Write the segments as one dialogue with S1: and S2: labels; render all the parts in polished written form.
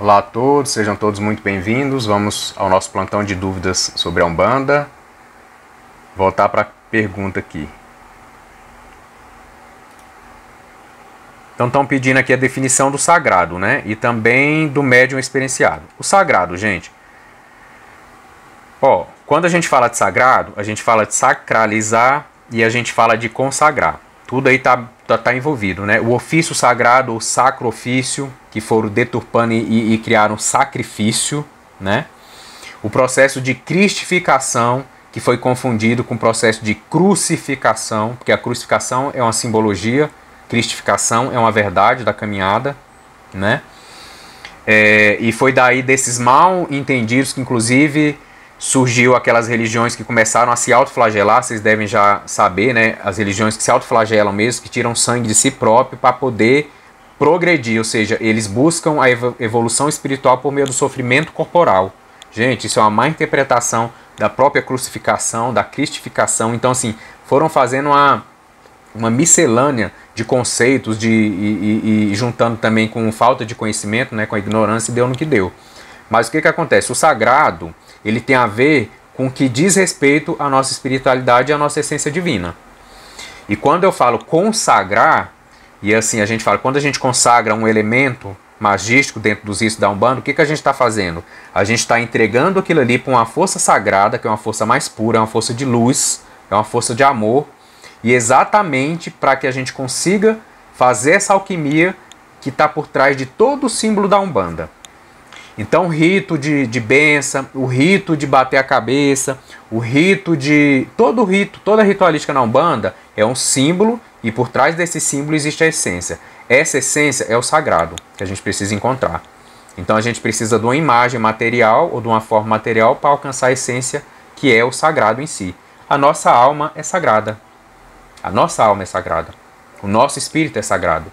S1: Olá a todos, sejam todos muito bem-vindos. Vamos ao nosso plantão de dúvidas sobre a Umbanda. Voltar para a pergunta aqui. Então estão pedindo aqui a definição do sagrado, né? E também do médium experienciado. O sagrado, gente. Quando a gente fala de sagrado, a gente fala de sacralizar e a gente fala de consagrar. Tudo aí tá envolvido, né? O ofício sagrado, o sacro ofício, que foram deturpando e criaram sacrifício, né? O processo de cristificação, que foi confundido com o processo de crucificação, porque a crucificação é uma simbologia, cristificação é uma verdade da caminhada, né? E foi daí desses mal entendidos que inclusive surgiu aquelas religiões que começaram a se autoflagelar. Vocês devem já saber, né? As religiões que se autoflagelam mesmo, que tiram sangue de si próprio para poder progredir, ou seja, eles buscam a evolução espiritual por meio do sofrimento corporal. Gente, isso é uma má interpretação da própria crucificação, da cristificação. Então, assim, foram fazendo uma miscelânea de conceitos e juntando também com falta de conhecimento, né, com a ignorância, e deu no que deu. Mas o que acontece? O sagrado, ele tem a ver com o que diz respeito à nossa espiritualidade e à nossa essência divina. E quando eu falo consagrar, e assim a gente fala, quando a gente consagra um elemento magístico dentro dos ritos da Umbanda, o que a gente está fazendo? A gente está entregando aquilo ali para uma força sagrada, que é uma força mais pura, é uma força de luz, é uma força de amor, e exatamente para que a gente consiga fazer essa alquimia que está por trás de todo o símbolo da Umbanda. Então o rito de benção, o rito de bater a cabeça, o rito de... toda a ritualística na Umbanda é um símbolo e por trás desse símbolo existe a essência. Essa essência é o sagrado que a gente precisa encontrar. Então a gente precisa de uma imagem material ou de uma forma material para alcançar a essência que é o sagrado em si. A nossa alma é sagrada. A nossa alma é sagrada. O nosso espírito é sagrado.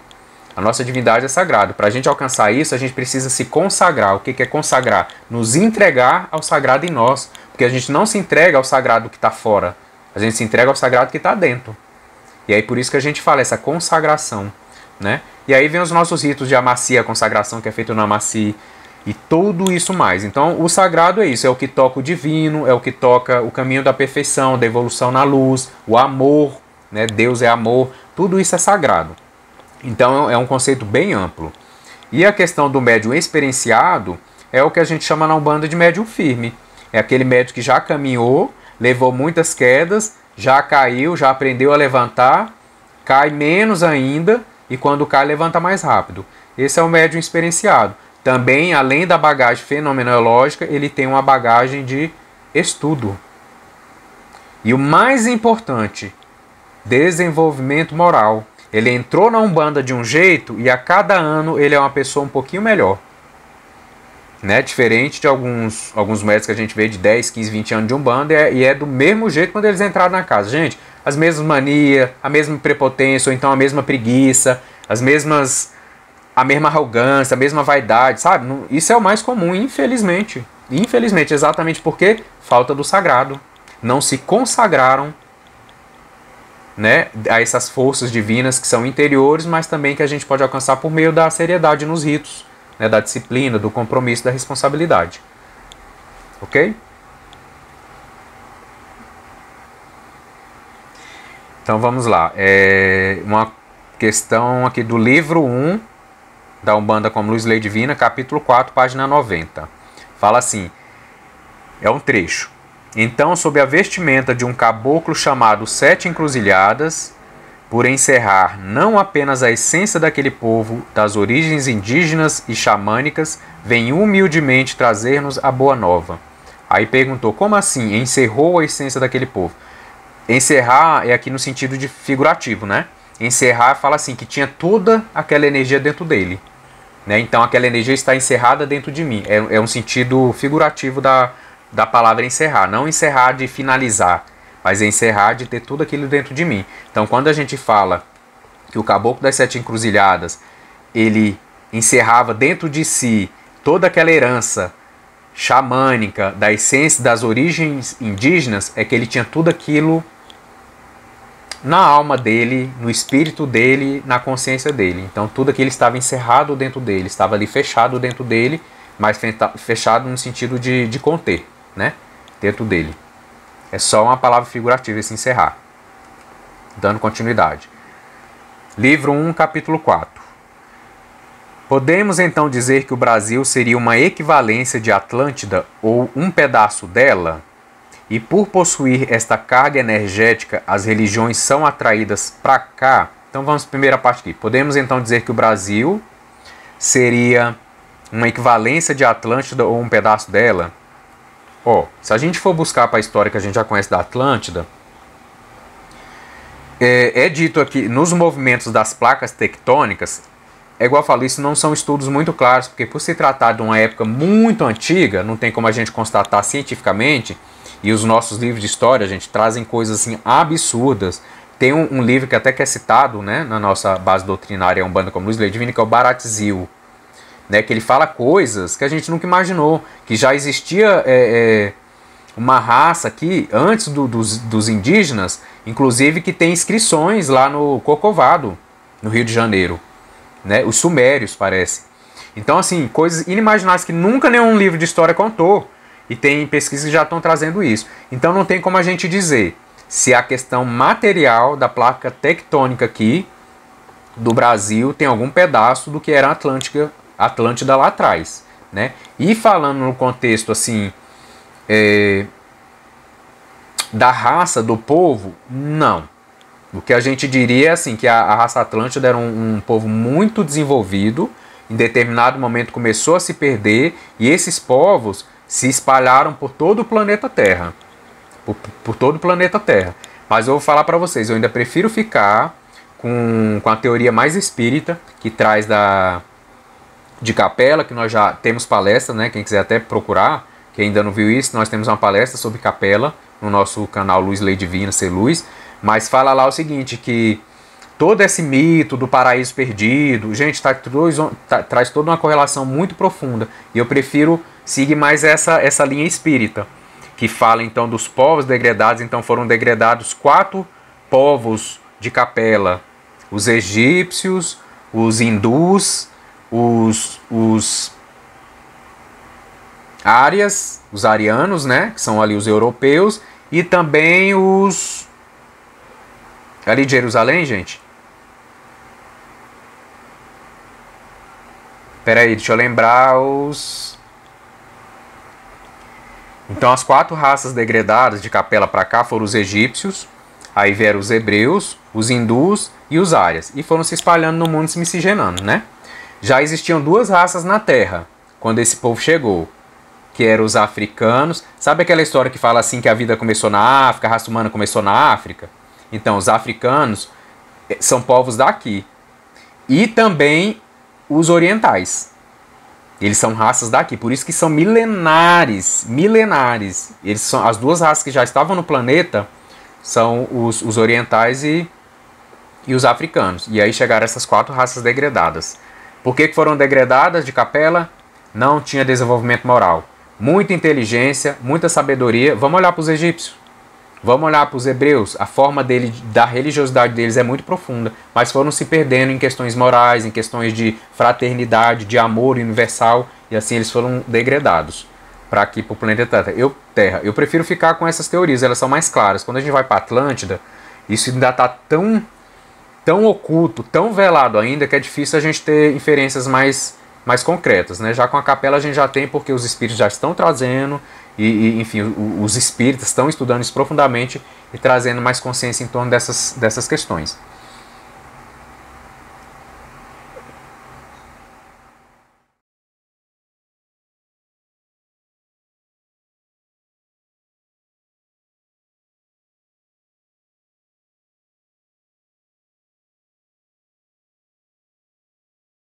S1: A nossa divindade é sagrada. Para a gente alcançar isso, a gente precisa se consagrar. O que é consagrar? Nos entregar ao sagrado em nós. Porque a gente não se entrega ao sagrado que está fora. A gente se entrega ao sagrado que está dentro. E aí por isso que a gente fala essa consagração, né? E aí vem os nossos ritos de amacia, a consagração que é feito na amacia e tudo isso mais. Então o sagrado é isso, é o que toca o divino, é o que toca o caminho da perfeição, da evolução na luz, o amor, né? Deus é amor, tudo isso é sagrado. Então é um conceito bem amplo. E a questão do médium experienciado é o que a gente chama na Umbanda de médium firme. É aquele médium que já caminhou, levou muitas quedas, já caiu, já aprendeu a levantar, cai menos ainda e quando cai levanta mais rápido. Esse é o médium experienciado. Também, além da bagagem fenomenológica, ele tem uma bagagem de estudo. E o mais importante, desenvolvimento moral. Ele entrou na Umbanda de um jeito e a cada ano ele é uma pessoa um pouquinho melhor. Né? Diferente de alguns médicos que a gente vê de 10, 15, 20 anos de Umbanda e é do mesmo jeito quando eles entraram na casa. Gente, as mesmas manias, a mesma prepotência, ou então a mesma preguiça, a mesma arrogância, a mesma vaidade, sabe? Isso é o mais comum, infelizmente. Infelizmente, exatamente porque falta do sagrado. Não se consagraram, né, a essas forças divinas que são interiores, mas também que a gente pode alcançar por meio da seriedade nos ritos. Né, da disciplina, do compromisso, da responsabilidade. Ok? Então vamos lá. Uma questão aqui do livro 1 da Umbanda como Luz e Lei Divina, capítulo 4, página 90. Fala assim, é um trecho. Então, sob a vestimenta de um caboclo chamado Sete Encruzilhadas, por encerrar não apenas a essência daquele povo, das origens indígenas e xamânicas, vem humildemente trazer-nos a boa nova. Aí perguntou, como assim encerrou a essência daquele povo? Encerrar é aqui no sentido de figurativo, né? Encerrar fala assim, que tinha toda aquela energia dentro dele. Né? Então aquela energia está encerrada dentro de mim. É um sentido figurativo da palavra encerrar, não encerrar de finalizar, mas encerrar de ter tudo aquilo dentro de mim. Então quando a gente fala que o caboclo das Sete Encruzilhadas, ele encerrava dentro de si toda aquela herança xamânica, da essência das origens indígenas, é que ele tinha tudo aquilo na alma dele, no espírito dele, na consciência dele. Então tudo aquilo estava encerrado dentro dele, estava ali fechado dentro dele, mas fechado no sentido de conter, né? Dentro dele. É só uma palavra figurativa esse encerrar. Dando continuidade. Livro 1, capítulo 4. Podemos então dizer que o Brasil seria uma equivalência de Atlântida ou um pedaço dela? E por possuir esta carga energética, as religiões são atraídas para cá? Então vamos para a primeira parte aqui. Podemos então dizer que o Brasil seria uma equivalência de Atlântida ou um pedaço dela? Se a gente for buscar para a história que a gente já conhece da Atlântida, é dito aqui, nos movimentos das placas tectônicas, é igual eu falo, isso não são estudos muito claros, porque por se tratar de uma época muito antiga, não tem como a gente constatar cientificamente, e os nossos livros de história, gente, trazem coisas assim absurdas. Tem um livro que até que é citado, né, na nossa base doutrinária Umbanda como Luz Lei Divina, que é o Baratzil, né, que ele fala coisas que a gente nunca imaginou, que já existia uma raça aqui, antes dos indígenas, inclusive que tem inscrições lá no Corcovado, no Rio de Janeiro, né, os sumérios, parece. Então, assim, coisas inimagináveis que nunca nenhum livro de história contou, e tem pesquisas que já estão trazendo isso. Então não tem como a gente dizer se a questão material da placa tectônica aqui do Brasil tem algum pedaço do que era Atlântida lá atrás, né? E falando no contexto assim da raça do povo, não. O que a gente diria é assim, que a raça Atlântida era um povo muito desenvolvido, em determinado momento começou a se perder, e esses povos se espalharam por todo o planeta Terra. Por todo o planeta Terra. Mas eu vou falar para vocês, eu ainda prefiro ficar com a teoria mais espírita, que traz de Capela, que nós já temos palestra, né? Quem quiser até procurar, quem ainda não viu isso, nós temos uma palestra sobre Capela no nosso canal Luz Lei Divina, Ser Luz. Mas fala lá o seguinte, que todo esse mito do paraíso perdido, gente, traz toda uma correlação muito profunda. E eu prefiro seguir mais essa linha espírita, que fala então dos povos degredados. Então foram degredados 4 povos de Capela: os egípcios, os hindus, os árias, os arianos, né, que são ali os europeus, e também os ali de Jerusalém, gente. Pera aí, deixa eu lembrar os... Então as 4 raças degredadas de Capela para cá foram os egípcios, aí vieram os hebreus, os hindus e os árias, e foram se espalhando no mundo, se miscigenando, né? Já existiam 2 raças na Terra quando esse povo chegou, que eram os africanos. Sabe aquela história que fala assim que a vida começou na África, a raça humana começou na África? Então os africanos são povos daqui. E também os orientais. Eles são raças daqui, por isso que são milenares. Eles são as 2 raças que já estavam no planeta, são os orientais e os africanos. E aí chegaram essas 4 raças degredadas. Por que foram degredadas de Capela? Não tinha desenvolvimento moral. Muita inteligência, muita sabedoria. Vamos olhar para os egípcios. Vamos olhar para os hebreus. A forma da religiosidade deles é muito profunda, mas foram se perdendo em questões morais, em questões de fraternidade, de amor universal, e assim eles foram degradados para aqui, para o planeta Terra. Eu prefiro ficar com essas teorias, elas são mais claras. Quando a gente vai para Atlântida, isso ainda está tão oculto, tão velado ainda, que é difícil a gente ter inferências mais concretas, né? Já com a Capela a gente já tem, porque os espíritos já estão trazendo, e enfim, os espíritas estão estudando isso profundamente e trazendo mais consciência em torno dessas questões.